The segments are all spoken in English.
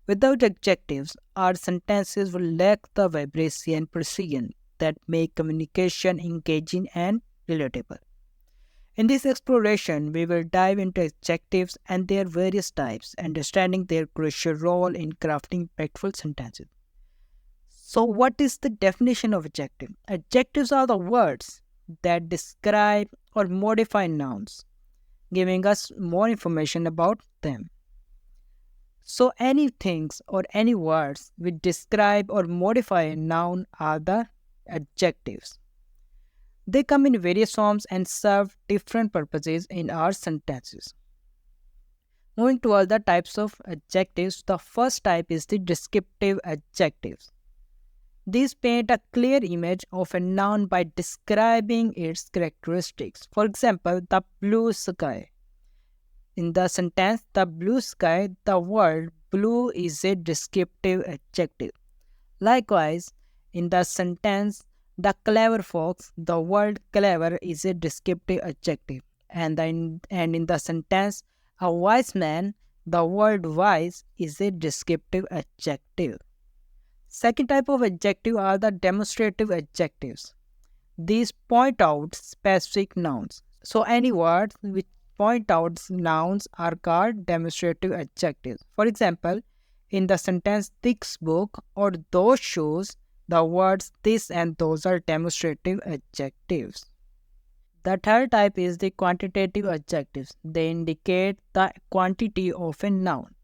Without adjectives, our sentences will lack the vibrancy and precision that make communication engaging and relatable. In this exploration, we will dive into adjectives and their various types, understanding their crucial role in crafting impactful sentences. So, what is the definition of adjective? Adjectives are the words that describe or modify nouns, giving us more information about them. So, any things or any words which describe or modify a noun are the adjectives. They come in various forms and serve different purposes in our sentences. Moving to all the types of adjectives, the first type is the descriptive adjectives. These paint a clear image of a noun by describing its characteristics. For example, the blue sky. In the sentence, the blue sky, the word blue is a descriptive adjective. Likewise, in the sentence, the clever fox, the word clever is a descriptive adjective. And in the sentence, a wise man, the word wise is a descriptive adjective. Second type of adjective are the demonstrative adjectives. These point out specific nouns. So any words which point out nouns are called demonstrative adjectives. For example, in the sentence this book or those shoes, the words this and those are demonstrative adjectives. The third type is the quantitative adjectives. They indicate the quantity of a noun.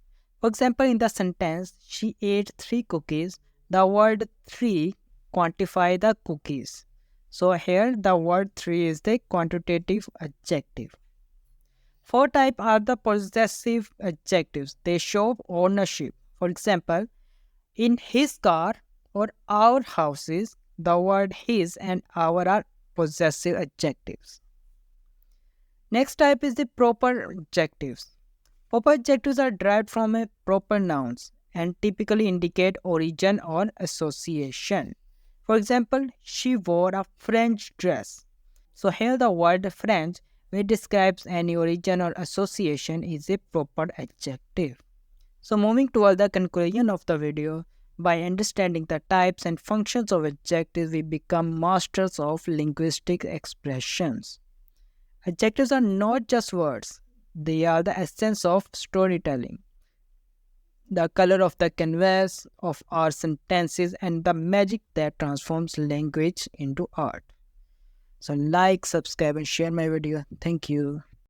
For example, in the sentence, she ate 3 cookies, the word 3 quantify the cookies. So here the word 3 is the quantitative adjective. Fourth type are the possessive adjectives. They show ownership. For example, in his car or our houses, the word his and our are possessive adjectives. Next type is the proper adjectives. Proper adjectives are derived from a proper nouns and typically indicate origin or association. For example, she wore a French dress. So here the word French, which describes any origin or association, is a proper adjective. So moving toward the conclusion of the video, by understanding the types and functions of adjectives, we become masters of linguistic expressions. Adjectives are not just words, they are the essence of storytelling, the color of the canvas of our sentences, and the magic that transforms language into art. So like, subscribe and share my video. Thank you.